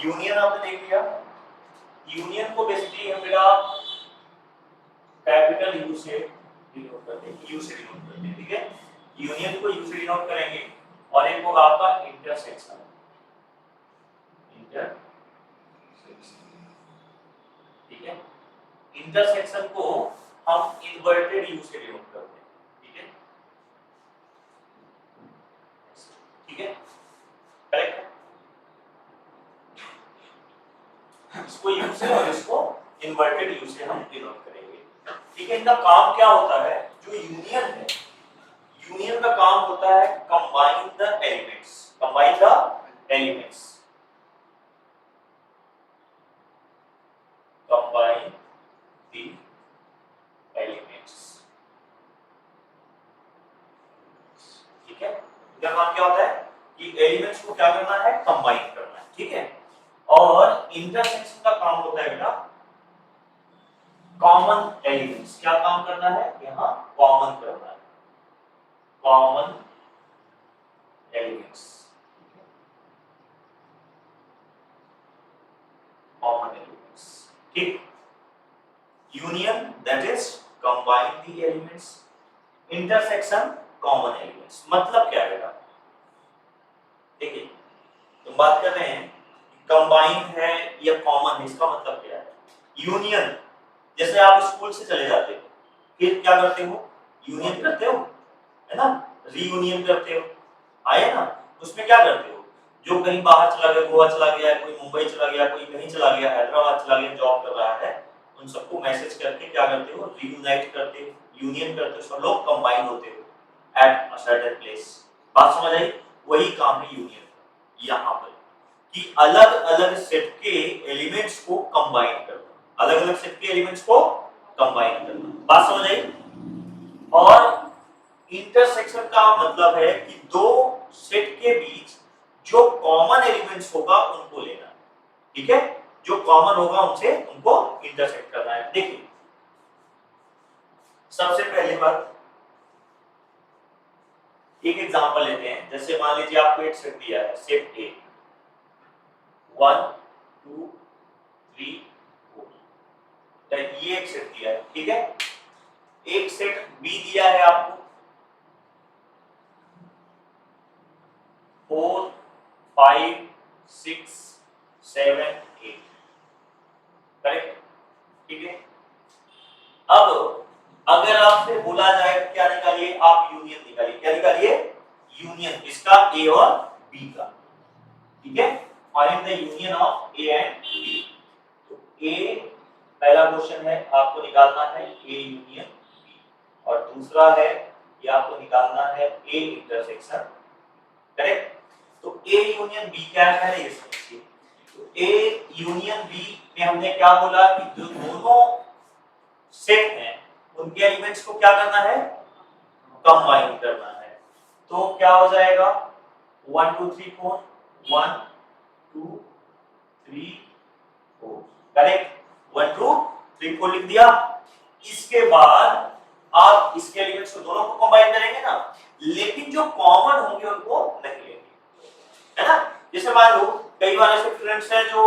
Union आपने देख लिया। यूनियन को बेसिकली हम बेटा कैपिटल यू से डिनोट करते हैं, यू से डिनोट करते हैं, ठीक है। यूनियन को यू से डिनोट करेंगे और एक होगा आपका इंटरसेक्शन, ठीक है। इंटरसेक्शन को हम इन्वर्टेड यू से डिनोट करते हैं, ठीक है, ठीक है, करेक्ट। इसको यू से और इसको इन्वर्टेड यू से हम डिनोट करेंगे, ठीक है। इनका काम क्या होता है, जो यूनियन है, यूनियन का काम होता है combine the elements, combine the elements, combine the elements, ठीक है। इनका काम क्या होता है कि एलिमेंट्स को क्या करना है, कंबाइन करना है, ठीक है। और इंटरसेक्शन का काम होता है बेटा कॉमन एलिमेंट्स, क्या काम करना है, यहाँ कॉमन करना है, कॉमन एलिमेंट्स, कॉमन एलिमेंट्स, ठीक। Union that is combine the elements, intersection common elements. मतलब क्या है बेटा, देखिए तुम बात कर रहे हैं कंबाइन है या कॉमन है, इसका मतलब क्या है। यूनियन, जैसे आप स्कूल से चले जाते हो, फिर क्या करते हो, यूनियन करते हो, है ना, रीयूनियन करते हो, आए ना, उसमें क्या करते हो, जो कहीं बाहर चला गया, गोवा चला गया, कोई मुंबई चला गया, कोई कहीं चला गया, हैदराबाद चला गया, जॉब कर रहा है, उन सबको मैसेज करके क्या करते हो, रीयूनाइट करते हो, यूनियन करते हो, सब लोग कंबाइन होते हो एट अ सर्टेन प्लेस। बात समझ आई, वही काम है यूनियन का यहाँ पर, कि अलग अलग सेट के एलिमेंट्स को कंबाइन करना, अलग अलग सेट के एलिमेंट्स को कंबाइन करना। बात समझ आई। और इंटरसेक्शन का मतलब है कि दो सेट के बीच जो कॉमन एलिमेंट्स होगा उनको लेना, ठीक है, जो कॉमन होगा उनसे उनको इंटरसेक्ट करना है। देखिए सबसे पहली बात, एक एग्जांपल लेते हैं, जैसे मान लीजिए आपको एक सेट दिया है, सेट ए 1 2 3 4, ये एक सेट दिया है, ठीक है। एक सेट बी दिया है आपको 4 5 6 7 8, करेक्ट, ठीक है। अब अगर आपसे बोला जाए क्या निकालिए, आप यूनियन निकालिए, क्या निकालिए, यूनियन इसका ए और बी का, ठीक है। Find the union of A and B. तो ए पहला क्वेश्चन है, आपको निकालना है ए यूनियन बी, और दूसरा है ये आपको निकालना है ए इंटरसेक्शन, करेक्ट। तो ए यूनियन बी क्या है पहले ये समझिए। तो ए यूनियन बी में हमने क्या बोला कि जो दोनों सेट हैं उनके एलिमेंट्स को क्या करना है, कंबाइन करना है। तो क्या हो जाएगा 1 2 3 4, 1 2 3 4, करेक्ट। 1 2 3 4 लिख दिया। इसके बाद आप इसके एलिमेंट्स को दोनों को कंबाइन करेंगे ना, लेकिन जो कॉमन होंगे उनको नहीं लेंगे, है ना। जैसे मान लो कई बार ऐसे फ्रेंड्स हैं जो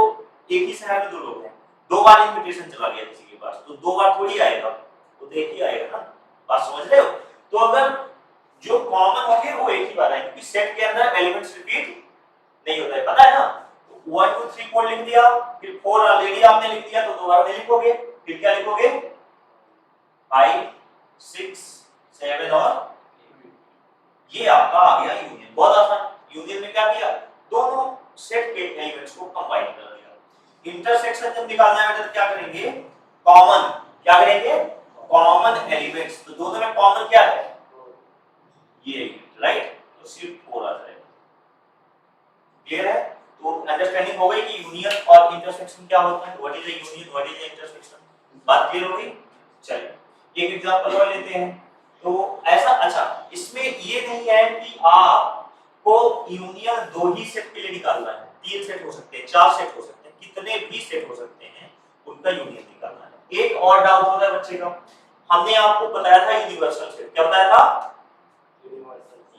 एक ही शहर में दो लोग हैं, दो बार इनविटेशन चला गया किसी के पास, तो दो बार थोड़ी आएगा, तो देख ही आएगा ना। बात समझ रहे हो। तो अगर जो कॉमन होंगे वो एक ही बार आएंगे, क्योंकि सेट के अंदर एलिमेंट्स रिपीट नहीं होता है, पता है ना। 1 2 3 4 लिख दिया, फिर 4 ऑलरेडी आपने लिख दिया, तो दोबारा नहीं लिखोगे, फिर क्या लिखोगे 5 6 7 और 8। ये आपका आ गया यूनियन, बहुत आसान। यूनियन में क्या किया, दोनों सेट के एलिमेंट्स को कंबाइन कर दिया। इंटरसेक्शन जब निकालना है तो क्या करेंगे, कॉमन, क्या करेंगे, कॉमन एलिमेंट्स। तो दोनों में कॉमन क्या है, ये राइट, तो सिर्फ 4 आ जाएगा। क्लियर है। तो अंडरस्टैंडिंग हो गई कि यूनियन और इंटरसेक्शन क्या होता है, what is the union, what is the intersection. बात क्लियर हो गई। चलिए एक एग्जांपल और लेते हैं। तो ऐसा, अच्छा इसमें ये नहीं है कि आपको यूनियन दो ही सेट के लिए निकालना है, 3 सेट हो सकते हैं, 4 सेट हो सकते हैं, कितने भी सेट हो सकते हैं, उनका यूनियन निकालना है। एक और डाउट होता है बच्चे का, हमने आपको बताया था यूनिवर्सल सेट, क्या बताया था,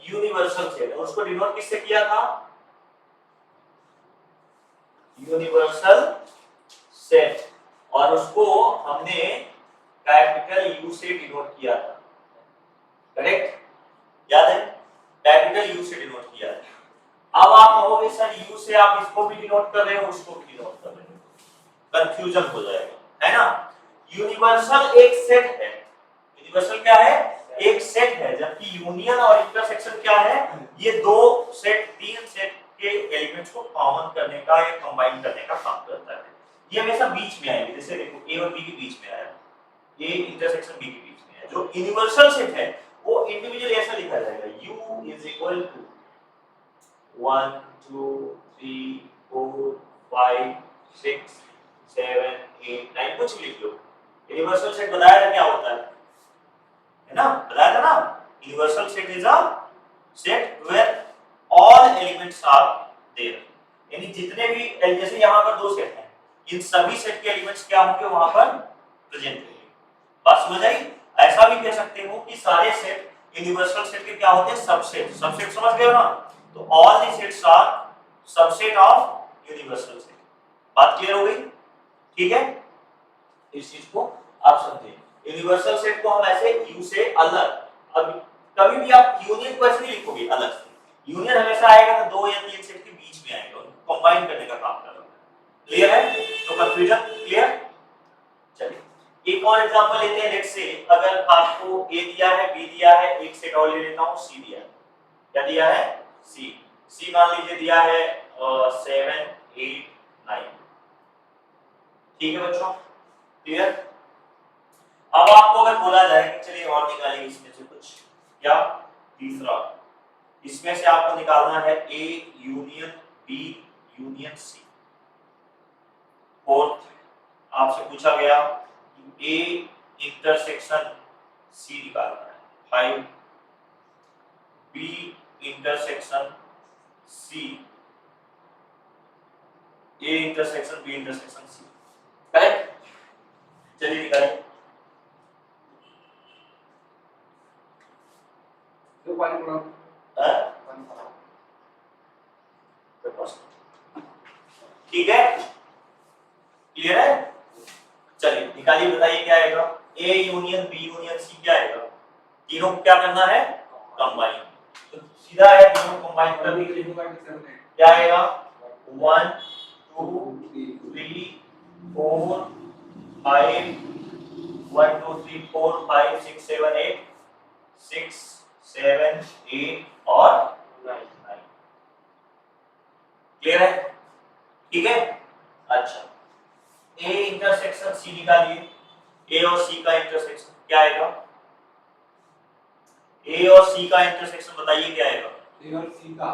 यूनिवर्सल सेट, और उसको डिनोट किससे किया था, यूनिवर्सल सेट, और उसको हमने कैपिटल यू से डिनोट किया था, करेक्ट? याद है? कैपिटल यू से डिनोट किया है। अब आप कहोगे सर यू से आप इसको भी डिनोट कर रहे हो, उसको भी डिनोट कर रहे हो, कंफ्यूजन हो जाएगा, है ना? यूनिवर्सल एक सेट है, यूनिवर्सल क्या है? एक सेट है, जबकि यूनियन और इंटरसेक्शन क्या है? ये दो सेट, तीन सेट के एलिमेंट्स को कॉमन करने का या कंबाइन करने का काम करता है। ये हमेशा बीच में आएंगे, जैसे देखो ए और बी के बीच में आया, ए इंटरसेक्शन बी के बीच में है। जो यूनिवर्सल सेट है वो इंडिविजुअली ऐसा लिखा जाएगा, u इज इक्वल टू 1 2 3 4 5 6 7 8 9, कुछ भी लिख लो। यूनिवर्सल सेट बताया था क्या होता है ना? बताया था ना, universal set is a set where all elements are there, यानी जितने भी, जैसे यहाँ पर दो सेट हैं, इन सभी सेट के एलिमेंट्स क्या होंगे वहां पर प्रेजेंट होंगे। बात समझ आई? ऐसा भी कह सकते हो कि सारे सेट यूनिवर्सल सेट के क्या होते हैं? सबसेट। सबसेट समझ गए हो ना? तो all the sets are subset of universal set. बात क्लियर हो गई? ठीक है, इस चीज को आप समझे। यूनिवर्सल सेट को हम ऐसे यू से अलग, अब कभी भी आप यूनियन को ऐसे नहीं लिखोगे अलग से, यूनियन हमेशा आएगा तो दो या तीन सेट के बीच में आएगा, उनको कंबाइन करने का काम कर रहा है। क्लियर है? तो कंफ्यूजन क्लियर? चलिए एक और एग्जांपल लेते हैं। लेट्स से अगर आपको ए दिया है, बी दिया है, एक सेट और ले लेता हूं, सी दिया है। क्या दिया है? सी। सी मान लीजिए दिया है 7 8 9। ठीक है बच्चों, क्लियर? अब आपको अगर बोला जाए कि चलिए और निकालिए इसमें से कुछ, क्या? तीसरा, इसमें से आपको निकालना है A union B union C. Fourth, आपसे पूछा गया कि ए इंटरसेक्शन सी निकालना है। 5 B intersection C, A intersection B intersection C, correct? चलिए निकालिए। जो पानी पड़ा ठीक है, क्लियर है? चलिए निकालिए, बताइए क्या आएगा? A union B union C क्या आएगा? तीनों को क्या करना है? कंबाइन। तो सीधा है, तीनों कंबाइन कर दीजिए। क्या आएगा? 1 2 3 4 5 1 2 3 4 5 6 7 8 6 7 8 और 9। क्लियर है? ठीक है, अच्छा ए इंटरसेक्शन सी निकालिए। ए और सी का इंटरसेक्शन क्या आएगा? ए और सी का इंटरसेक्शन बताइए क्या आएगा? ए और सी का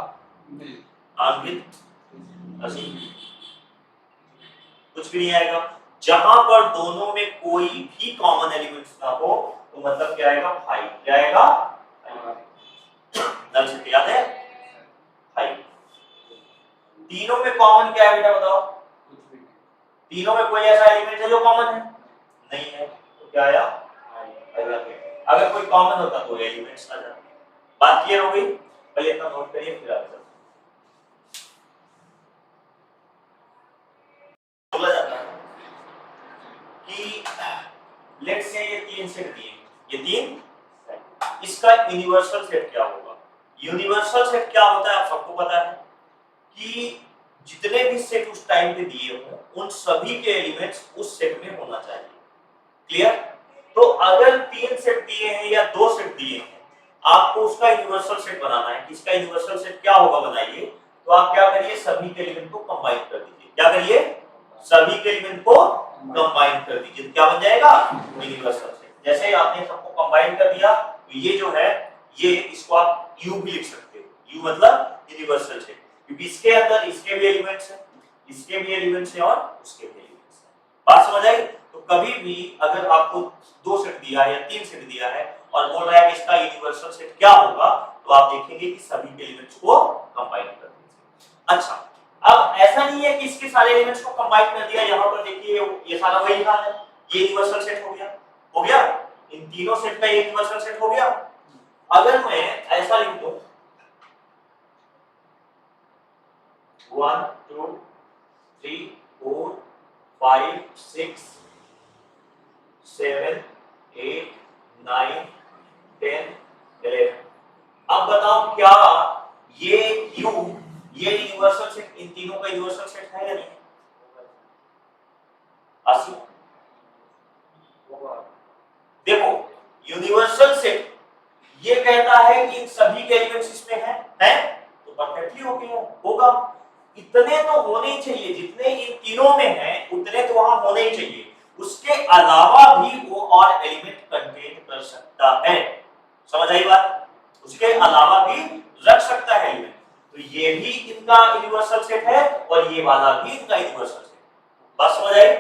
अंकित असीम, कुछ भी नहीं आएगा। जहां पर दोनों में कोई भी कॉमन एलिमेंट्स ना हो तो मतलब क्या आएगा? 5। क्या आएगा? 5। नल से याद है? 5। तीनों में कॉमन क्या है बेटा बताओ? तीनों में कोई ऐसा एलिमेंट है जो कॉमन है? नहीं है, तो क्या आया? अगर कोई कॉमन होता तो एलिमेंट्स आ जाते। बात क्लियर हो गई? पहले इतना नोट करिए फिर आगे बोला जाता है कि लेट्स से ये तीन सेट दिए, ये तीन, इसका यूनिवर्सल सेट क्या होगा? यूनिवर्सल सेट क्या होता है आप सबको पता है कि जितने भी सेट उस टाइम पे दिए हो उन सभी के एलिमेंट्स उस सेट में होना चाहिए। क्लियर? तो अगर तीन सेट दिए हैं या दो सेट दिए हैं, आपको उसका यूनिवर्सल सेट बनाना है। इसका यूनिवर्सल सेट क्या होगा बताइए? तो आप क्या करिए? सभी के एलिमेंट को कंबाइन कर दीजिए। क्या करिए? सभी के एलिमेंट को कंबाइन कर दीजिए। क्या बन जाएगा? Universal set. जैसे आपने सबको कंबाइन कर दिया तो ये जो है, ये इसको आप यू भी लिख सकते हो। यू मतलब यूनिवर्सल सेट, क्योंकि इसके अंदर इसके भी एलिमेंट्स हैं, इसके भी एलिमेंट्स हैं और उसके भी एलिमेंट्स हैं। बात समझ आई? तो कभी भी अगर आपको दो सेट दिया है या तीन सेट दिया है और बोल रहा है कि इसका यूनिवर्सल सेट क्या होगा, तो आप देखेंगे कि सभी के एलिमेंट्स को कंबाइन कर दीजिए। अच्छा, अब ऐसा नहीं है कि इसके सारे एलिमेंट्स को कंबाइन कर दिया। यहां पर देखिए ये सारा वही हाल है, ये यूनिवर्सल सेट हो गया, हो गया। इन तीनों सेट का यूनिवर्सल सेट हो गया। अगर मैं ऐसा लिख दूं 1 2 3 4 5 6 7 8 9 10 11। अब बताओ क्या ये Q ये यूनिवर्सल सेट इन तीनों का यूनिवर्सल सेट है या नहीं? आशी देखो यूनिवर्सल सेट ये कहता है कि इन सभी के एलिमेंट्स इसमें हैं तो परफेक्टली हो गया होगा। इतने तो होने ही चाहिए जितने इन तीनों में हैं उतने तो वहां होने ही चाहिए। उसके अलावा भी वो और एलिमेंट कंटेन कर सकता है। समझ आई बात? उसके अलावा भी रख सकता है एलिमेंट। तो ये भी इनका यूनिवर्सल सेट है और ये वाला भी इनका यूनिवर्सल सेट। बात समझ आई?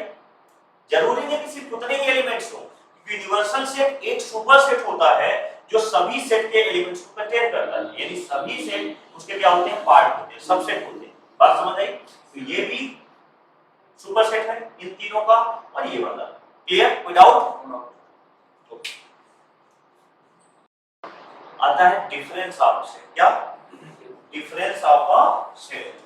जरूरी नहीं कि सिर्फ उतने ही एलिमेंट्स हो। यूनिवर्सल सेट एक सुपर सेट होता है जो सभी सेट के एलिमेंट्स को कंटेन करता है। यानी सभी सेट उसके क्या होते हैं? पार्ट होते हैं, सबसेट होते हैं। बात समझ आई? तो ये भी सुपर सेट है इन तीनों का और ये वाला। क्लियर? कोई डाउट? आता है डिफरेंस ऑफ सेट। क्या? Difference of a set.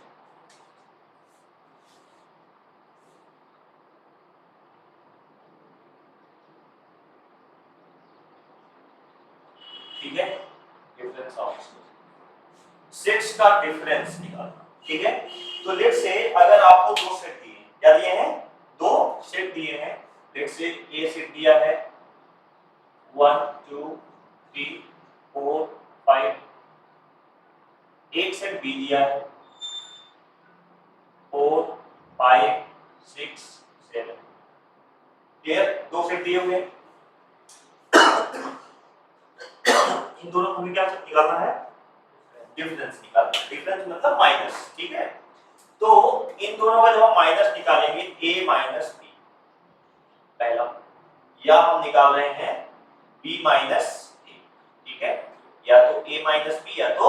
ठीक है? डिफरेंस ऑफ सेट्स का डिफरेंस निकालना। ठीक है? तो लेट से अगर आपको दो सेट दिए हैं, क्या दिए हैं? दो सेट दिए हैं। लेट से ए सेट दिया है 1 2 3 4 5। एक सेट बी दिया है 4 5 6 7। क्लियर? दो सेट दिए हुए हैं। इन दोनों को भी क्या निकालना है? डिफरेंस निकालना है। डिफरेंस मतलब माइनस। ठीक है? तो इन दोनों का जब हम माइनस निकालेंगे a माइनस b पहला, या हम निकाल रहे हैं b माइनस a। ठीक है? या तो a माइनस b या तो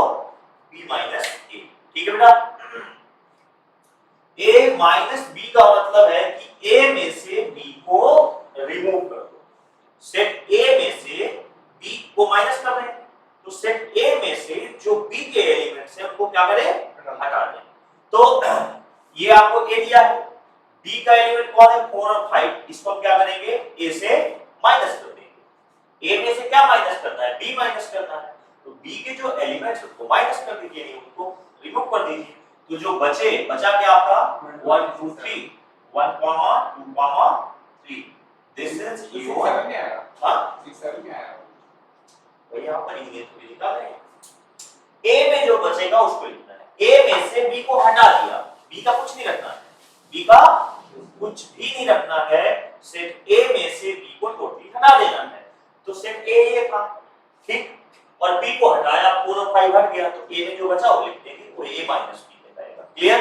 b माइनस a। ठीक है बेटा? a माइनस b का मतलब है कि a में से b को रिमूव कर दो। सेट a में से b को माइनस कर रहे हैं तो सेट a में से जो b के एलिमेंट्स हैं उनको क्या करें? हटा दें। तो ये आपको a दिया है, b का एलिमेंट कौन है? 4 और 5। इसको क्या करेंगे? a से माइनस कर देंगे। a में से क्या माइनस करना है? b माइनस करना है। तो b के जो एलिमेंट्स उनको माइनस कर दीजिए, नहीं उनको रिमूव कर दीजिए। तो जो बचा क्या आपका? 1 2 3 1 2 3। दिस इज योर हां 6 7 में आया वही यहां पर इंग्लिश में लिखा है। a में जो बचेगा उसको लिखना है। a में से b को हटा दिया, b का कुछ नहीं रखना है, b का कुछ भी नहीं रखना है। सेट a में से b को टोटली हटा देना है। तो सेट a ये था, ठीक? और b को हटाया, 4 और 5 हट गया तो a में जो बचा वो लिख देंगे, वो a माइनस b में जाएगा। क्लियर?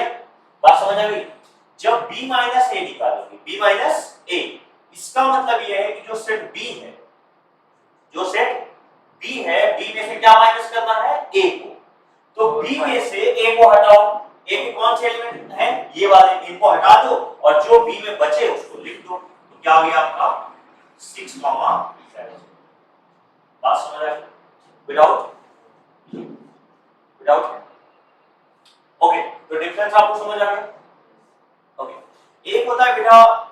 बात समझ आ गई? जब b माइनस a निकालोगे, b माइनस a, इसका मतलब ये है कि जो सेट b है, जो सेट b है, b में से क्या माइनस करना है? a को। तो b में से a को हटाओ। a के कौन से एलिमेंट हैं? ये वाले, इनको हटा दो और जो b में बचे उसको लिख दो। तो क्या हो गया आपका? 6, 7। बात समझ आ गई? Without okay. तो डिफरेंस आपको समझ आ गया? ओके। एक होता है बेटा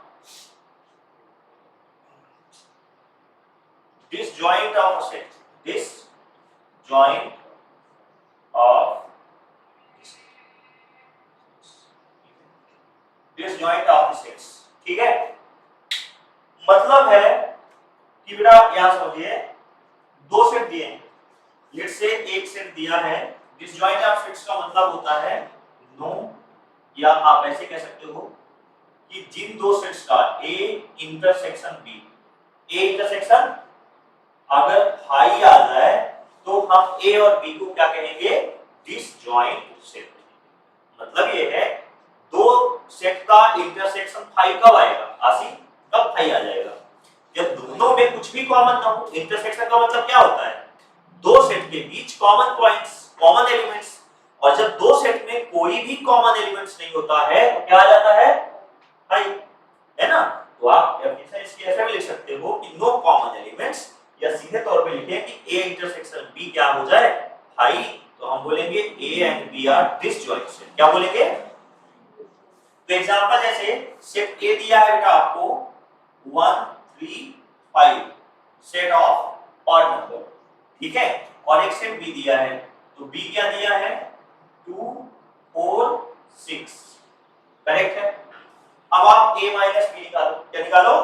disjoint of a set, disjoint of the sets। ठीक है? मतलब है कि बेटा यहां समझिए, दो सेट दिए हैं, लेट से एक सेट दिया है। डिसजॉइंट ऑफ सेट्स का मतलब होता है नो, या आप ऐसे कह सकते हो कि जिन दो सेट्स का A intersection B, A intersection अगर हाई आ जाए तो हम A और B को क्या कहेंगे? Disjoint set. मतलब ये है दो सेट का इंटरसेक्शन 5 कब आएगा? आशी कब 5 आ जाएगा? जब दोनों में कुछ भी कॉमन ना हो। इंटरसेक्शन का मतलब क्या होता है? दो सेट के बीच कॉमन पॉइंट्स, कॉमन एलिमेंट्स। और जब दो सेट में कोई भी कॉमन एलिमेंट्स नहीं होता है तो क्या आ जाता है? 5, है ना? तो आप हमेशा इसकी ऐसा भी लिख सकते हो कि नो कॉमन एलिमेंट्स, या सीधे तौर पे लिखें कि A इंटरसेक्शन B क्या हो जाए? 5। तो हम बोलेंगे A and B are disjoint set. क्या बोलेंगे? तो एग्जांपल जैसे सेट ए दिया है बेटा आपको 1 3 5 सेट ऑफ ऑड नंबर, ठीक है, और एक सेट बी दिया है, तो बी क्या दिया है 2 4 6, करेक्ट है। अब आप a माइनस बी निकालो, क्या निकालो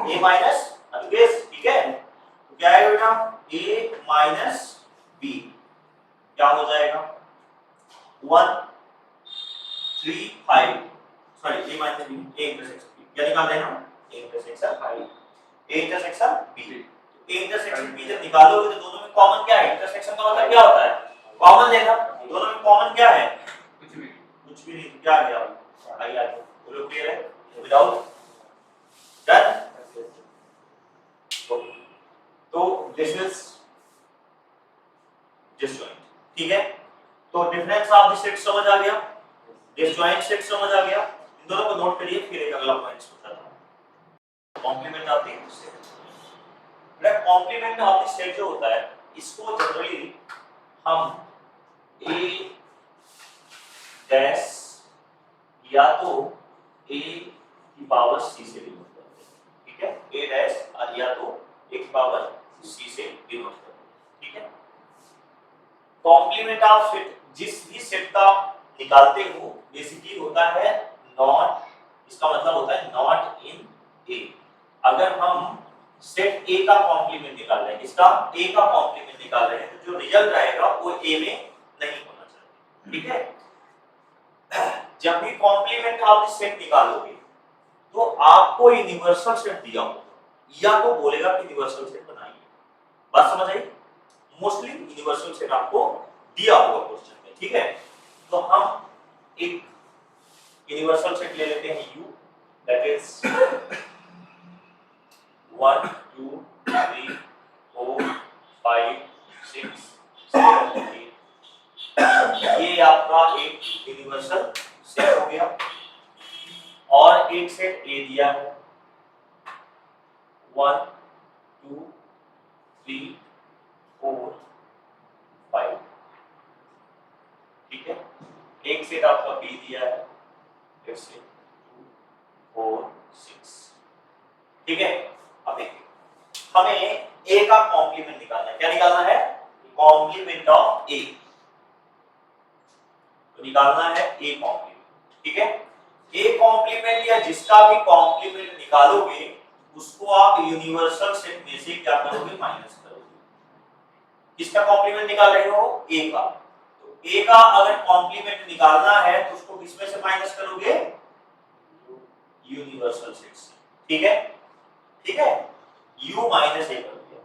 a माइनस अनुदेश, ठीक है, तो क्या आएगा बेटा a माइनस b, क्या हो जाएगा 1 3 5, sorry a minus b, a intersection b, क्या निकाल रहे हैं हम a intersection b, a intersection b जब निकालोगे तो दोनों में कॉमन क्या है, इंटरसेक्शन का मतलब क्या होता है कॉमन लेना, दोनों में कॉमन क्या है कुछ भी नहीं, क्या आ गया आइए आगे बोलो, क्लियर है विदाउट डन। तो दिस इज डिसजॉइंट, ठीक है, तो डिफरेंस ऑफ द सेट समझ आ गया, डिसजॉइंट सेट समझ आ गया, इन दोनों को नोट करिए, फिर एक अगला पॉइंट बताता हूं, कॉम्प्लीमेंट ऑफ द सेट। बेटा कॉम्प्लीमेंट ऑफ द सेट जो होता है इसको जनरली हम a डैश या तो a की पावर c से डिनोट करते हैं, ठीक है, a डैश और या तो a की पावर c से डिनोट करते हैं, ठीक है। कॉम्प्लीमेंट ऑफ सेट जिस भी सेट का निकालते हो बेसिकली होता है नॉट, इसका मतलब होता है नॉट इन a। अगर हम सेट a का कॉम्प्लीमेंट निकाल रहे हैं, इसका a का कॉम्प्लीमेंट निकाल रहे हैं, तो जो रिजल्ट आएगा वो a में नहीं होना चाहिए, ठीक है। जब भी कॉम्प्लीमेंट ऑफ द सेट निकालोगे तो आपको यूनिवर्सल सेट दिया होगा, या तो बोलेगा कि यूनिवर्सल सेट बनाइए, बात समझ आई, मोस्टली यूनिवर्सल सेट आपको दिया होगा क्वेश्चन में, ठीक है। तो हम एक यूनिवर्सल सेट ले लेते हैं U, दैट इज 1 2 3 4 5 6 7 8, ये आपका एक यूनिवर्सल सेट हो गया, और एक सेट A दिया है 1 2 3 4 5, ठीक है, एक सेट आपका B दिया है लेट्स से 2 4 6, ठीक है। अब देखिए हमें A का कॉम्प्लीमेंट निकालना है, क्या निकालना है कॉम्प्लीमेंट ऑफ A, तो निकालना है A कॉम्प्लीमेंट, ठीक है। A कॉम्प्लीमेंट या जिसका भी कॉम्प्लीमेंट निकालोगे उसको आप यूनिवर्सल सेट में से क्या करोगे माइनस करोगे, किसका कॉम्प्लीमेंट निकाल रहे हो A का, तो A का अगर कॉम्प्लीमेंट निकालना है तो उसको किसमें से माइनस करोगे यूनिवर्सल सेट से, ठीक है, ठीक है, U माइनस A कर दिया।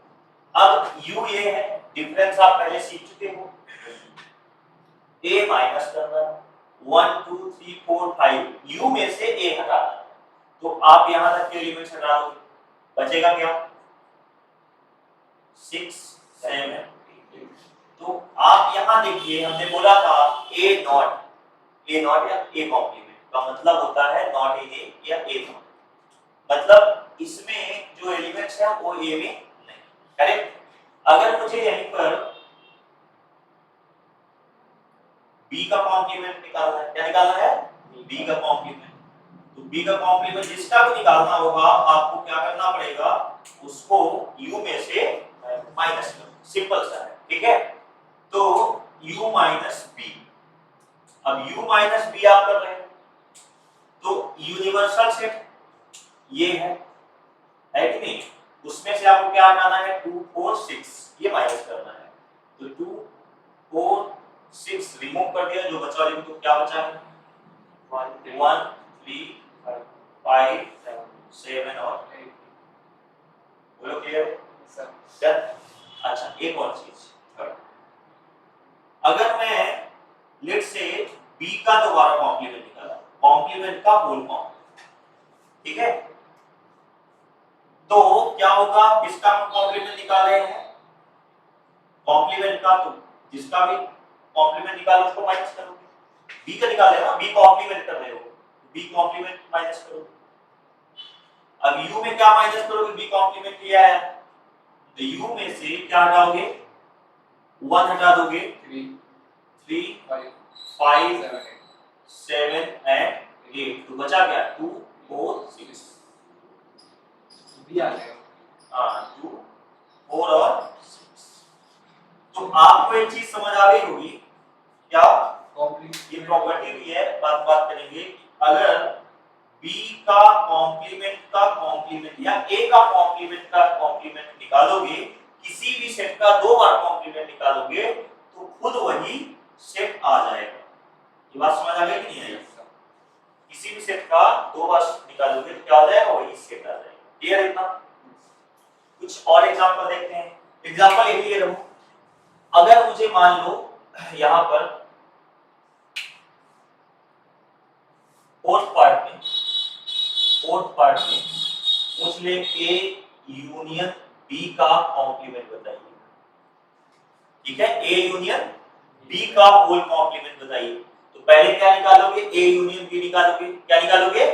अब U ये है, डिफरेंस आप पहले सीख चुके हो, A माइनस करना है 1 2 3 4 5, U में से A हटाना है, तो आप यहां तक के एलिमेंट्स हटा दोगे, बचेगा क्या 6 7 8, तो आप यहां देखिए हमने बोला था A नॉट या A कॉम्प्लीमेंट का मतलब होता है नॉट इन A या A नॉट, मतलब इसमें जो एलिमेंट्स हैं वो A में नहीं, करेक्ट। अगर मुझे यहीं पर B का कॉम्प्लीमेंट निकालना है, क्या निकालना है B का कॉम्प्लीमेंट, तो B का कॉम्प्लीमेंट जिसका भी निकालना होगा आपको क्या करना पड़ेगा उसको U में से माइनस करना, सिंपल सा है, ठीक है। तो U माइनस B, अब U माइनस B आप कर रहे हैं तो यूनिवर्सल सेट ये है कि नहीं, उसमें से आपको क्या हटाना है 2 4 6, ये माइनस करना है, तो 2 4 6 रिमूव कर दिया, जो बचा वाले तो क्या बचा है 1 3 5 7 और 8, बोलो क्लियर सर। अच्छा एक और चीज, अगर मैं लेट से B का दोबारा कॉम्प्लीमेंट निकाला, कॉम्प्लीमेंट का होल कॉम्प्लीमेंट, ठीक है, तो क्या होगा किसका हम कॉम्प्लीमेंट निकाल रहे हैं कॉम्प्लीमेंट का, तो जिसका भी कॉम्प्लीमेंट निकालो उसको माइनस करोगे, B का निकाले ना, B कॉम्प्लीमेंट कर रहे हो, B कॉम्प्लीमेंट माइनस करोगे, अब U में क्या माइनस करोगे B कॉम्प्लीमेंट किया है, तो U में से क्या हटाओगे 1 हटा दोगे 3 5 7 एंड 8 तो बचा क्या 2 4 6 बी आ जाएगा। हाँ 2 4 और 6। तो आपको एक चीज समझ आ गई होगी क्या, ये प्रॉपर्टी भी है, बात करेंगे कि अगर b का कॉम्प्लीमेंट या a का कॉम्प्लीमेंट निकालोगे, किसी भी सेट का 2 बार कॉम्प्लीमेंट निकालोगे तो खुद वही सेट आ जाएगा। ये बात समझ आ गई कि नहीं आई? किसी भी सेट का 2 बार निकालोगे तो क्या आ जाएगा, वही सेट आ जाएगा। क्लियर है इतना? कुछ और एग्जांपल देखते हैं। एग्जांपल ये ले रहा हूं, अगर मुझे मान लो यहां पर फोर्थ पार्ट में मुझे ए यूनियन बी का कॉम्प्लीमेंट बताइए। ठीक है, ए यूनियन बी का होल कॉम्प्लीमेंट बताइए। तो पहले क्या निकालोगे, ए यूनियन बी निकालोगे। क्या निकालोगे?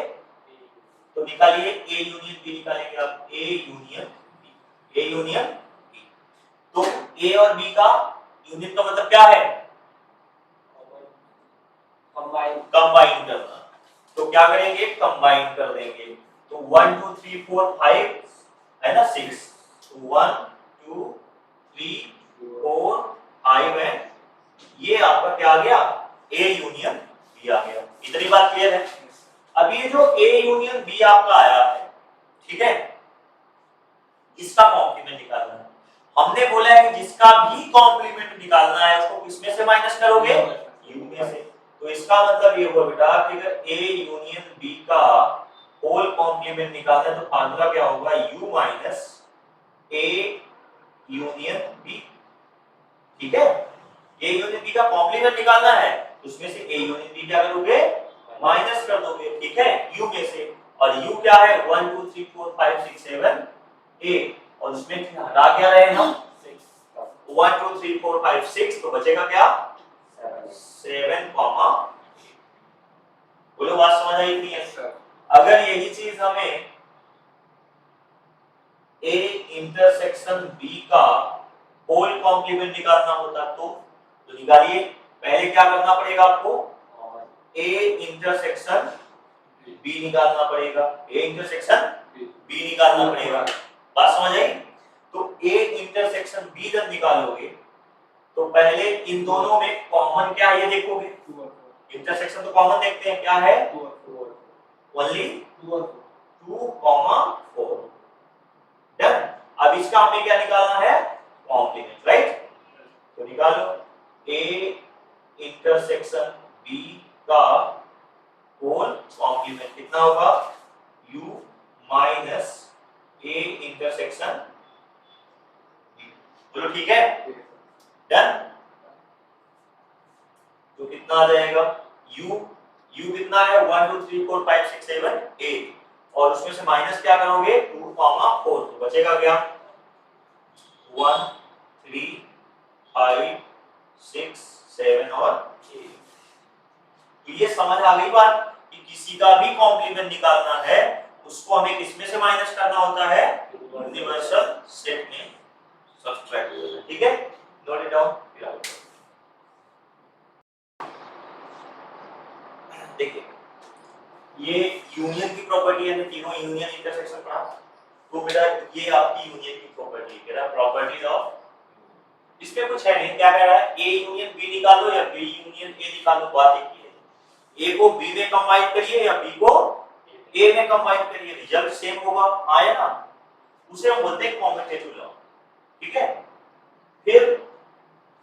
तो निकालिए ए यूनियन बी निकालेंगे आप, ए यूनियन बी। तो ए और बी का यूनियन का मतलब क्या है? कंबाइन करना। तो क्या करेंगे, कंबाइन कर देंगे। तो 1 2 3 4 5 है ना 6, तो 1 2 3 4 5 एंड ये आपका क्या आ गया, ए यूनियन बी आ गया। इतनी बात क्लियर है? अब ये जो ए यूनियन बी आपका आया है, ठीक है, इसका कॉम्प्लीमेंट निकालना है। हमने बोला है कि जिसका भी कॉम्प्लीमेंट निकालना है उसको किसमें से माइनस करोगे, यू में से। तो इसका मतलब ये हुआ बेटा कि अगर ए यूनियन बी का होल कॉम्प्लीमेंट निकालना है तो फार्मूला क्या होगा, u minus A union B. ठीक है, ए यूनियन बी का कॉम्प्लीमेंट निकालना है, उसमें से ए यूनियन बी क्या करोगे, माइनस कर दोगे। ठीक है, u में से, और u क्या है 1 2 3 4 5 6 7 8, और उसमें हटा क्या रहे हम 1 2 3 4 5 6, तो बचेगा क्या 7 कॉमा। बोलो बात समझ आई नहीं है? अगर यही चीज हमें a इंटरसेक्शन b का होल कॉम्प्लीमेंट निकालना होता तो निकालिए। पहले क्या करना पड़ेगा आपको, a इंटरसेक्शन b निकालना पड़ेगा, a इंटरसेक्शन b निकालना पड़ेगा। बात समझ आई? तो a इंटरसेक्शन b जब निकालोगे तो पहले इन दोनों में कॉमन क्या है ये देखोगे। इंटरसेक्शन तो कॉमन देखते हैं, क्या है ओनली 2 कॉमा 4। डन। अब इसका हमें क्या निकालना है, कॉम्प्लीमेंट, राइट? तो निकालो a इंटरसेक्शन b का होल कॉम्प्लीमेंट कितना होगा, u minus a intersection b। बोलो ठीक है, डन। तो कितना आ जाएगा, u कितना है 1 2 3 4 5 6 7 8, और उसमें से माइनस क्या करोगे 2 4, तो बचेगा क्या 1 3 5 6 7 और 8। तो ये समझ आ गई बात कि किसी का भी कॉम्प्लीमेंट निकालना है उसको हमें किसमें से माइनस करना होता है, यूनिवर्सल सेट में सब्ट्रैक्ट करना है। ठीक है, नोट इट डाउन। देखिए ये यूनियन की प्रॉपर्टी है, तीनों यूनियन इंटरसेक्शन पढ़ा। तो बेटा ये आपकी यूनियन की प्रॉपर्टी है, बेटा प्रॉपर्टीज ऑफ, इसमें कुछ है नहीं, क्या कह रहा है ए यूनियन बी निकालो या बी यूनियन ए निकालो, बात एक ही है। ए को बी में कंबाइन करिए या बी को ए में कंबाइन करिए, रिजल्ट सेम होगा, आया ना, उसे हम बोलते हैं कॉम्यूटेटिव लॉ। ठीक है, फिर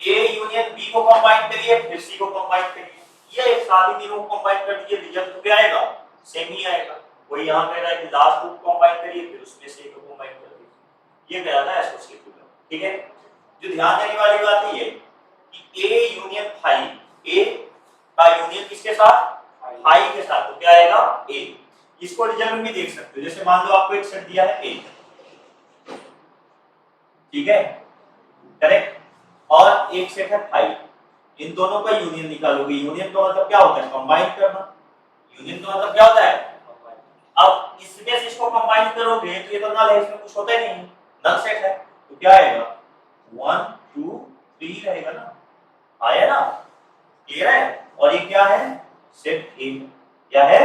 ए यूनियन बी को कंबाइन करिए फिर सी को कंबाइन करिए, ये एक साथ ही तीनों को कंबाइन कर दीजिए, रिजल्ट तो क्या आएगा, सेम ही आएगा। वही यहां कह रहा है कि लास्ट को कंबाइन करिए फिर उसमें से एक को कंबाइन कर दीजिए, ये कहलाता है एसोसिएटिव लॉ। ठीक है, जो ध्यान देने वाली बात है ये कि ए यूनियन फाई, ए का यूनियन किसके साथ, फाई के साथ, तो क्या आएगा ए। इसको रिजल्ट में भी देख सकते हो, जैसे मान लो आपको एक सेट दिया है ए, ठीक है, करेक्ट, और एक सेट है फाई, इन दोनों का यूनियन निकालोगे। यूनियन का मतलब क्या होता है, कंबाइन करना। यूनियन का मतलब क्या होता है, अब इसमें से इसको कंबाइन करोगे तो ये तो नल है, इसमें कुछ होता ही नहीं, नल सेट है, तो क्या आएगा 1 2 3 रहेगा ना, आया ना, क्लियर है? और ये क्या है, सेट ए। क्या है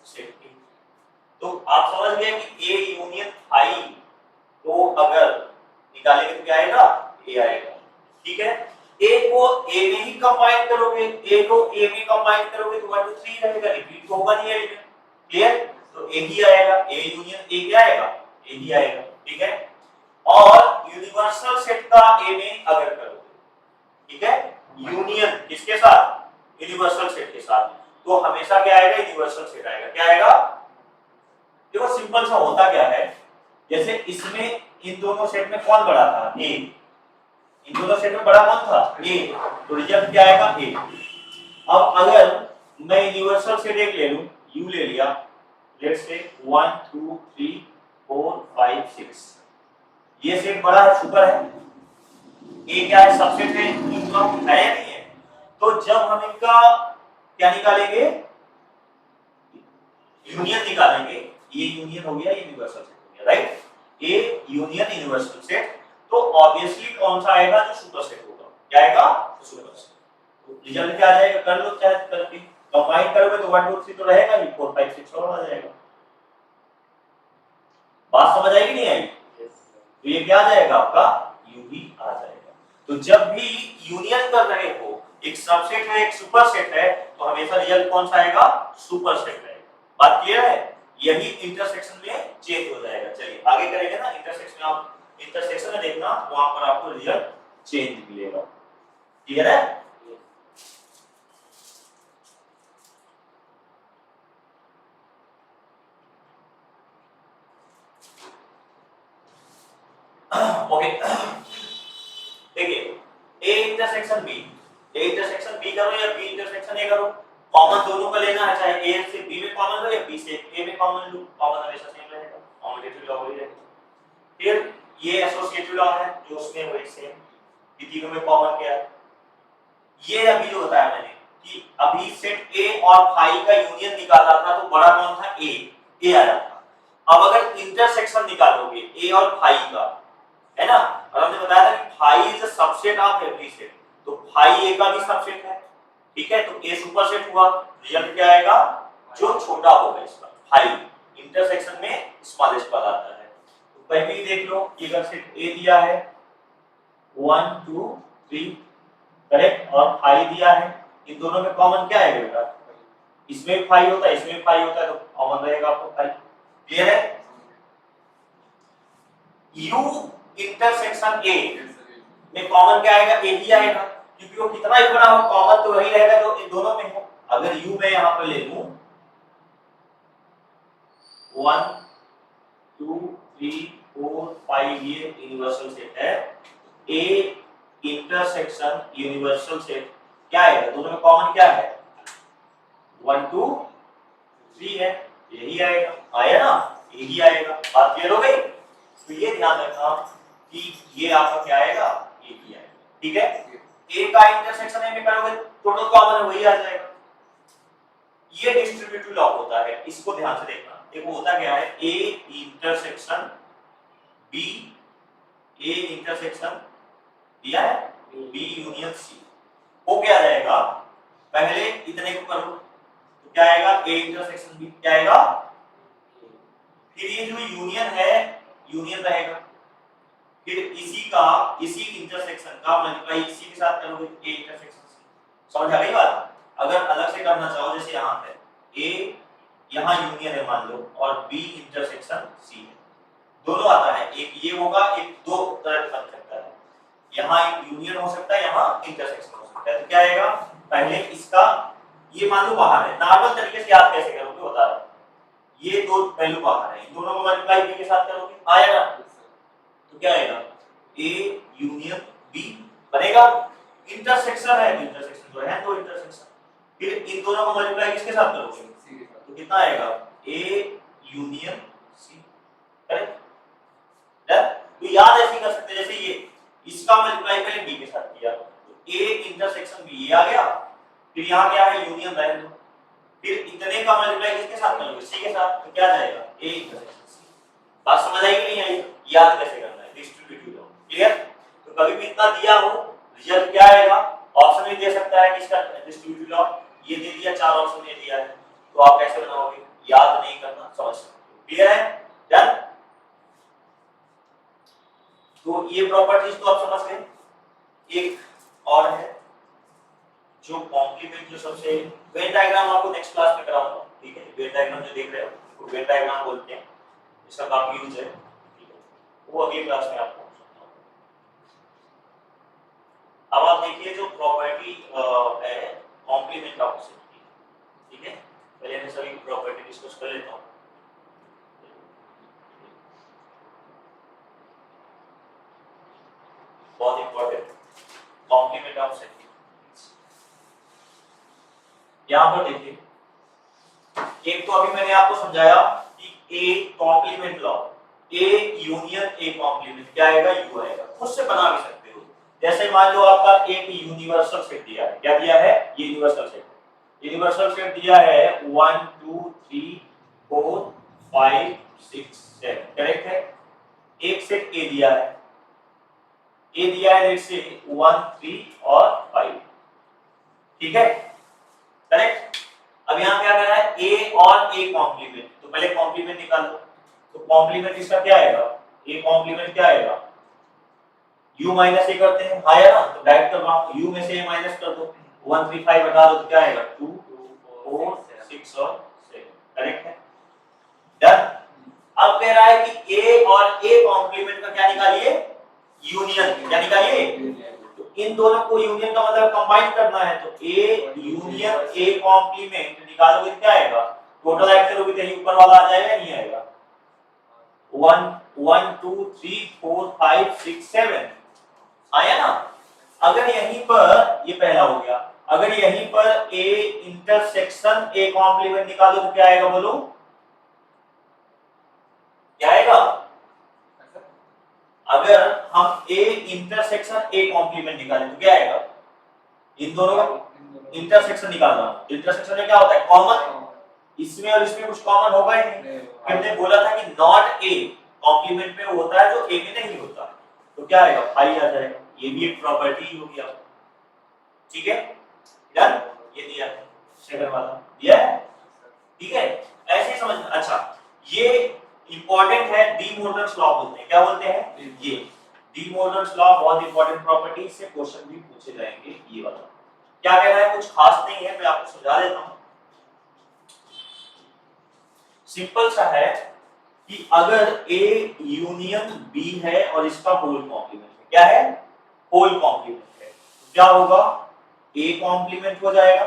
सेट ए। तो आप समझ गए कि ए यूनियन फाई को अगर निकालेंगे तो क्या आएगा ए आएगा। ठीक है, ए को ए में ही कंबाइन करोगे, ए को ए में कंबाइन करोगे तो 1 2 3 रहेगा, रिपीट तो होगा नहीं आएगा। क्लियर, तो ए ही आएगा, ए यूनियन ए क्या आएगा ए ही आएगा। ठीक है, और यूनिवर्सल सेट का ए में अगर करोगे, ठीक है, यूनियन किसके साथ यूनिवर्सल सेट के साथ, तो हमेशा क्या आएगा यूनिवर्सल सेट आएगा। क्या आएगा, देखो सिंपल सा होता क्या है, जैसे इसमें इन दोनों सेट में कौन बड़ा था ए, इन दोनों सेट में बड़ा कौन था ए, तो रिजल्ट क्या आएगा ए। अब अगर मैं यूनिवर्सल सेट एक ले लूं, यू ले लिया, लेट्स से 1 2 3 4 5 6, ये सेट बड़ा है सुपर है, ए क्या है सबसेट है, इनका है या नहीं है। तो जब हम इनका क्या निकालेंगे यूनियन निकालेंगे, ये यूनियन हो गया, ये यूनिवर्सल सेट हो गया, right, A union universal set, तो ऑब्वियसली कौन सा आएगा जो सुपर सेट होगा, क्या आएगा सुपर सेट। तो रिजल्ट क्या आ जाएगा, कर लो चाहे करके कंबाइन करोगे तो 1 2 3 तो रहेगा ही, 4 5 6 और आ जाएगा। बात समझ आएगी नहीं आएगी, तो ये क्या आ जाएगा आपका यू ही आ जाएगा। तो जब भी यूनियन कर रहे हो, एक सबसेट है एक सुपर सेट है, तो हमेशा रिजल्ट कौन सा आएगा सुपर सेट आएगा। बात क्लियर है, यही इंटरसेक्शन में चेंज हो जाएगा। चलिए आगे करेंगे ना, इंटरसेक्शन में आप इंटरसेक्शन में देखना वहां पर आपको रिजल्ट चेंज मिलेगा। क्लियर है, ओके। देखिए A intersection B, A intersection B करो या बी इंटरसेक्शन ए करो, कॉमन दोनों का लेना है, चाहे ए से बी में कॉमन लो या बी से ए में कॉमन लो, कॉमन हमेशा सेम रहेगा, कॉम्यूटेटिव लॉ वही रहेगा। फिर ये एसोसिएटिव लॉ है जो उसमें वही सेम, कि तीनों में कॉमन क्या है। ये अभी जो बताया मैंने कि अभी सेट ए और फाई का यूनियन निकाला था तो बड़ा कौन था ए आया था। अब अगर इंटरसेक्शन निकालोगे ए और फाई का, है ना, और हमने बताया था कि phi is a subset of every set, तो फाई ए का भी सबसेट है। ठीक है, तो ए सुपर सेट हुआ, रिजल्ट क्या आएगा जो छोटा होगा इसका फाई, इंटरसेक्शन में स्मॉलेस्ट वाला आता है। तो पहले ही देख लो कि अगर सेट ए दिया है 1 2 3 करेक्ट, और फाई दिया है, इन दोनों में कॉमन क्या है बेटा, इसमें फाई होता है इसमें फाई होता है, तो कॉमन रहेगा आपको फाई। क्लियर है, यू इंटरसेक्शन ए में कॉमन क्या आएगा ए ही आएगा, क्योंकि वो कितना ही बड़ा हो कॉमन तो वही रहेगा जो इन दोनों में हो। अगर यू मैं यहां पर ले लूं 1 2 3 4 5, ये यूनिवर्सल सेट है, ए इंटरसेक्शन यूनिवर्सल सेट क्या आएगा, दोनों में कॉमन क्या है 1 2 3 है, यही आएगा, आया ना, यही आएगा। बात क्लियर हो गई, तो ये ध्यान रखना कि ये आपका क्या आएगा ए ही आएगा। ठीक है, ए का इंटरसेक्शन ए में करोगे टोटल कॉमन है वही आ जाएगा। ये डिस्ट्रीब्यूटिव लॉ होता है, इसको ध्यान से देखना। देखो होता क्या है, A intersection B, A intersection दिया है बी यूनियन सी, वो क्या जाएगा, पहले इतने को करो तो क्या आएगा ए इंटरसेक्शन बी क्या आएगा, फिर ये जो यूनियन है यूनियन रहेगा, फिर इसी इंटरसेक्शन का मल्टीप्लाई इसी के साथ करोगे ए इंटरसेक्शन सी। समझ आ गई बात। अगर अलग से करना चाहो, जैसे यहाँ पे ए यहाँ यूनियन है मान लो, और बी इंटरसेक्शन सी है, दोनों आता है, एक ये होगा एक दो तरह बन सकता है, यहाँ एक यूनियन हो सकता है यहाँ इंटरसेक्शन हो सकता है। तो क्या आएगा, पहले इसका ये मान लो बाहर है, नॉर्मल तरीके से आप कैसे करोगे बता रहा हूं, ये दो वैल्यू बाहर है, इन दोनों को मल्टीप्लाई बी के साथ करोगे आएगा, तो क्या आएगा ए यूनियन बी बनेगा, इंटरसेक्शन है इंटरसेक्शन तो है दो इंटरसेक्शन, फिर इन दोनों को मल्टीप्लाई किसके साथ करोगे सी के साथ, तो कितना आएगा ए यूनियन सी। करेक्ट, तो याद ऐसे कर सकते हैं, जैसे ये इसका मल्टीप्लाई पहले बी के साथ किया तो ए इंटरसेक्शन बी ये आ गया, फिर यहाँ क्या है यूनियन रहे दो, फिर इतने का मल्टीप्लाई किसके साथ करोगे सी के साथ, तो क्या जाएगा ए इंटरसेक्शन सी। बात समझ आई कि नहीं आई, याद कैसे करना है डिस्ट्रीब्यूटिव लॉ। क्लियर, तो कभी भी इतना दिया हो रिजल्ट क्या आएगा, ऑप्शन में दे सकता है कि इसका डिस्ट्रीब्यूटिव लॉ, ये दे दिया चार ऑप्शन दे दिया है, तो आप कैसे बनाओगे, याद नहीं करना, समझ सकते हो। क्लियर है? डन। तो ये प्रॉपर्टीज तो आप समझ गए। एक और है जो कॉम्प्लीमेंट, जो सबसे, वेन डायग्राम आपको नेक्स्ट क्लास में कराऊंगा, ठीक है। वेन डायग्राम जो देख रहे हो उसको वेन डायग्राम बोलते हैं, इसका काफी यूज है, ठीक है, वो अगली क्लास में आपको समझाऊंगा। अब आप देखिए जो प्रॉपर्टी है कॉम्प्लीमेंट ऑपोजिट की, ठीक है। पहले मैं सभी प्रॉपर्टी डिस्कस कर लेता हूँ। बहुत इंपॉर्टेंट, कॉम्प्लीमेंट ऑफ सेट। यहां पर देखिए, एक तो अभी मैंने आपको समझाया कि A complement law, A union A complement क्या आएगा, यू आएगा। खुद से बना भी सकते हो। जैसे मान लो आपका एक यूनिवर्सल सेट दिया है, क्या दिया है, ये यूनिवर्सल सेट, यूनिवर्सल सेट दिया है 1 2 3 4 5 6 7, करेक्ट है। एक सेट ए दिया है, ए दिया है लेट्स से 1 3 और 5, ठीक है, करेक्ट। अब यहां क्या कर रहा है, ए और ए कॉम्प्लीमेंट, तो पहले कॉम्प्लीमेंट निकाल लो। तो कॉम्प्लीमेंट इसका क्या आएगा, ए कॉम्प्लीमेंट क्या आएगा, u माइनस ए करते हैं, आया ना, तो डायरेक्ट कर रहा हूं, u में से a माइनस कर दो, 1 3 5 हटा दो तो क्या आएगा 2 4 6 और 7, करेक्ट है। डन। अब कह रहा है कि a और a कॉम्प्लीमेंट का क्या निकालिए, यूनियन, क्या निकालिए, तो इन दोनों को यूनियन का मतलब कंबाइन करना है, तो a यूनियन a कॉम्प्लीमेंट निकालोगे तो क्या आएगा, टोटल ऐड करोगे तो ऊपर वाला आ जाएगा, नहीं आएगा, 1 1 2 3 4 5 6 7 आया ना। अगर यहीं पर, ये पहला हो गया, अगर यहीं पर a इंटरसेक्शन a कॉम्प्लीमेंट निकालो तो क्या आएगा, बोलो क्या आएगा। अगर हम a इंटरसेक्शन a कॉम्प्लीमेंट निकालें तो क्या आएगा, इन दोनों का इंटरसेक्शन निकालना, इंटरसेक्शन में क्या होता है, कॉमन, इसमें और इसमें कुछ कॉमन होगा ही नहीं। हमने बोला था कि नॉट ए कॉम्प्लीमेंट में होता है जो ए में नहीं होता, तो क्या आएगा, फाई आ जाएगा। ये भी एक प्रॉपर्टी हो गया, ठीक है। डन। ये दिया है, सेकंड वाला दिया है, ठीक है, ऐसे समझ। अच्छा, ये इंपॉर्टेंट है, डी मोर्गन्स लॉ बोलते हैं, क्या बोलते हैं, ये डी मोर्गन्स लॉ बहुत इंपॉर्टेंट प्रॉपर्टी, से क्वेश्चन भी पूछे जाएंगे। ये वाला क्या कह रहा है, कुछ खास नहीं है, मैं आपको समझा देता हूं। सिंपल सा है कि अगर A यूनियन B है और इसका होल कॉम्प्लीमेंट है, क्या है, होल कॉम्प्लीमेंट है, तो क्या होगा, A कॉम्प्लीमेंट हो जाएगा,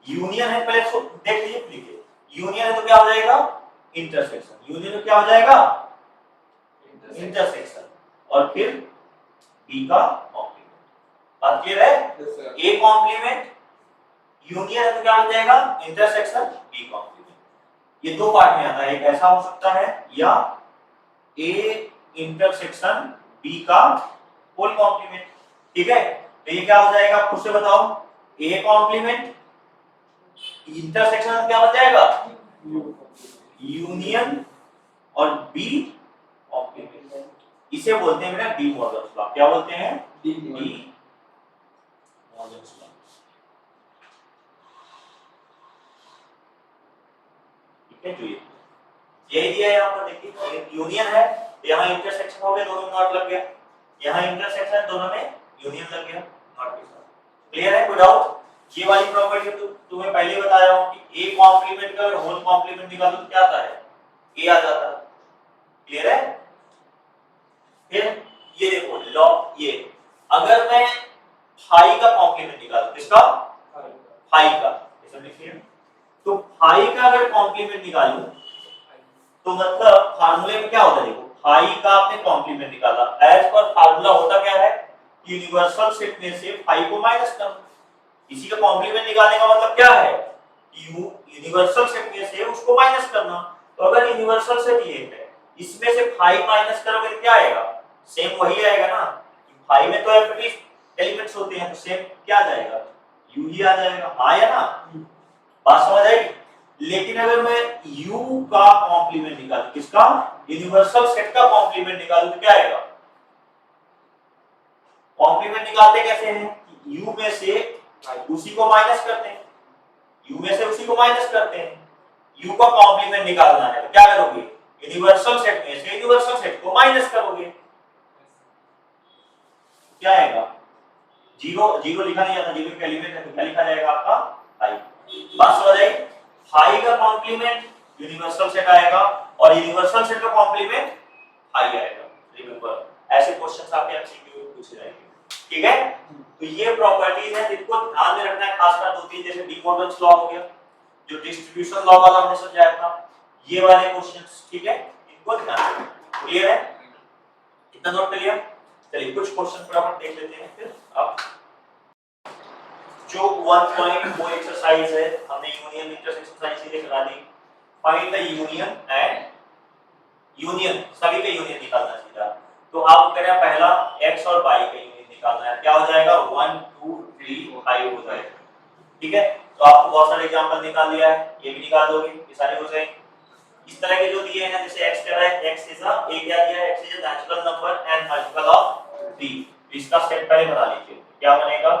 यूनियन है, पहले तो देख लीजिए, लिखिए, यूनियन है तो क्या हो जाएगा, इंटरसेक्शन, यूनियन में क्या हो जाएगा, इंटरसेक्शन, और फिर B का कॉम्प्लीमेंट। बात क्लियर है, A कॉम्प्लीमेंट यूनियन है तो क्या हो जाएगा, इंटरसेक्शन B कॉम्प्लीमेंट। ये दो पार्ट में आता है, एक ऐसा हो सकता है या A इंटरसेक्शन B का होल कॉम्प्लीमेंट, ठीक है। तो ये क्या हो जाएगा, खुद से बताओ, A कॉम्प्लीमेंट इंटरसेक्शन क्या हो जाएगा, यूनियन और B कॉम्प्लीमेंट, इसे बोलते हैं बेटा डी मोर्गन्स लॉ। क्या बोलते हैं, डी मोर्गन्स लॉ, ठीक है। जो यही दिया है यहाँ पर, देखिए यूनियन है, यहाँ इंटरसेक्शन हो गया, दोनों में नॉट लग गया, यहाँ इंटरसेक्शन, दोनों में यूनियन लग गया, नॉट के साथ। क्लियर है, कोई डाउट। ये वाली प्रॉपर्टी तो तुम्हें पहले ही बताया हूं कि ए कॉम्प्लीमेंट का होल कॉम्प्लीमेंट निकालो तो क्या आता है, ए आ जाता है। क्लियर है। फिर ये देखो लॉ, ये अगर मैं फाई का कॉम्प्लीमेंट निकालूं, किसका, फाई का, ऐसा लिखिए, तो फाई का अगर कॉम्प्लीमेंट निकालूं तो मतलब फार्मूले में क्या होता है, देखो फाई का आपने कॉम्प्लीमेंट निकाला, एज पर फार्मूला होता क्या है, यूनिवर्सल सेट में से फाई को माइनस करना। इसी का कॉम्प्लीमेंट निकालने का मतलब क्या है, यूनिवर्सल सेट में से उसको माइनस करना। तो अगर यूनिवर्सल सेट ये है, इसमें से फाई माइनस करोगे तो क्या आएगा, सेम वही आएगा ना, फाई में तो एलिमेंट्स होते हैं, तो सेम क्या आ जाएगा, यू ही आ जाएगा, आया ना, बात समझ आई। लेकिन अगर मैं u का कॉम्प्लीमेंट निकालूं, किसका, यूनिवर्सल सेट का कॉम्प्लीमेंट निकालूं तो क्या आएगा, कॉम्प्लीमेंट निकालते कैसे हैं, u में से उसी को माइनस करते हैं, u में से उसी को माइनस करते हैं, u का कॉम्प्लीमेंट निकालना है तो क्या करोगे, यूनिवर्सल सेट में से यूनिवर्सल सेट को माइनस करोगे, क्या आएगा, जीरो, जीरो लिखा नहीं जाता, जीरो का एलिमेंट है तो क्या लिखा जाएगा आपका i। बात समझ आई, i का कॉम्प्लीमेंट यूनिवर्सल सेट आएगा और यूनिवर्सल सेट का कॉम्प्लीमेंट i आएगा। रिमेंबर ऐसे क्वेश्चंस आपके एमसीक्यू में पूछे जाएंगे, ठीक है। तो ये प्रॉपर्टीज है जिनको ध्यान में रखना है, खासकर दो तीन, जैसे डी मॉर्गन्स लॉ हो गया, जो डिस्ट्रीब्यूशन लॉ वाला हमने समझाया था, ये वाले क्वेश्चंस, ठीक है, इनको ध्यान रखना। क्लियर है, इतना नोट कर लिया। चलिए कुछ क्वेश्चन फटाफट देख लेते हैं फिर। अब जो 1.4 एक्सरसाइज है, हमने यूनियन इंटरसेक्शन साइन सीधे करा दी। Find the union and union, सभी का यूनियन निकालना सीधा। तो आप करें पहला x और y का यूनियन निकालना है, क्या हो जाएगा 1 2 3 5 हो जाएगा, ठीक है। तो आपको बहुत सारे एग्जांपल निकाल लिया है, ये भी निकाल दोगे, ये सारे हो जाएंगे। इस तरह के जो दिए हैं, जैसे x कह रहा है, x इज अ, ए क्या दिया है, x is a natural number and multiple of 3, इसका स्टेप पहले बना लीजिए, क्या बनेगा,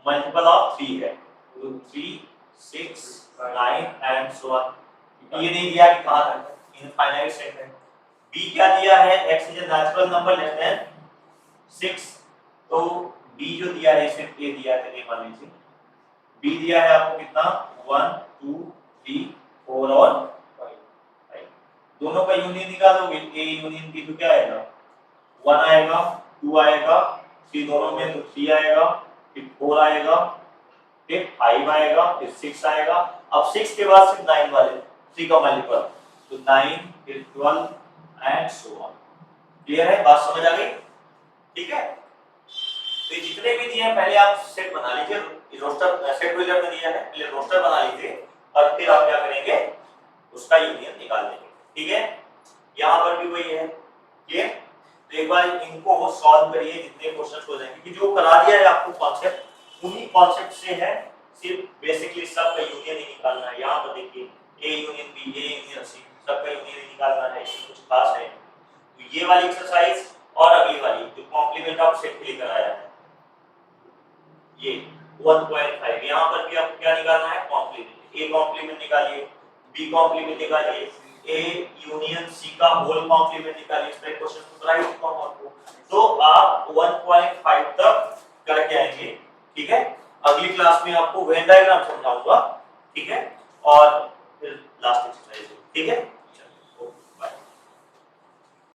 मल्टीपल ऑफ 3 है तो 3 6 9 एंड सो ऑन। ये नहीं दिया कि कहां तक, इनफाइनाइट सेट है। b क्या दिया है, x is a natural number less than 6, तो b जो दिया है सिर्फ a दिया है, ये मान लीजिए। b दिया है आपको कितना 1 2 3 4 और 5, दोनों का यूनियन निकालोगे, a यूनियन b तो क्या आएगा 1 आएगा, 2 आएगा, 3 दोनों में तो 3 आएगा, फिर 4 आएगा, फिर 5 आएगा, फिर 6 आएगा। अब 6 के बाद सिर्फ 9 वाले 3 का मल्टीपल, तो 9 फिर 12 एंड सो ऑन। क्लियर है, बात समझ आ गई, ठीक है। तो ये जितने भी दिए हैं पहले आप सेट बना लीजिए, रोस्टर सेट बिल्डर में दिया है, पहले रोस्टर बना लीजिए और फिर आप क्या करेंगे, उसका यूनियन निकाल लेंगे, ठीक है। यहाँ पर भी वही है, ये तो एक बार इनको सॉल्व करिए, जितने क्वेश्चंस हो जाएंगे, कि जो करा दिया है आपको कॉन्सेप्ट, उन्हीं कॉन्सेप्ट से है, सिर्फ बेसिकली सब का यूनियन ही निकालना है। यहाँ पर देखिए A union B, A union C, सब का यूनियन ही निकालना है, इसमें कुछ खास है। तो ये वाली एक्सरसाइज और अगली वाली जो कॉम्प्लीमेंट ऑफ सेट के लिए कराया है, ये 1.5, यहाँ पर भी आपको क्या निकालना है, कॉम्प्लीमेंट। ए कॉम्प्लीमेंट निकालिए, बी कॉम्प्लीमेंट निकालिए, ए यूनियन सी का होल कॉम्प्लीमेंट निकालिए, इस पर क्वेश्चन को कराई चुका हूं आपको। तो आप 1.5 तक करके आएंगे, ठीक है। अगली क्लास में आपको वेन डायग्राम समझाऊंगा, ठीक है, और फिर लास्ट एक्सरसाइज, ठीक है।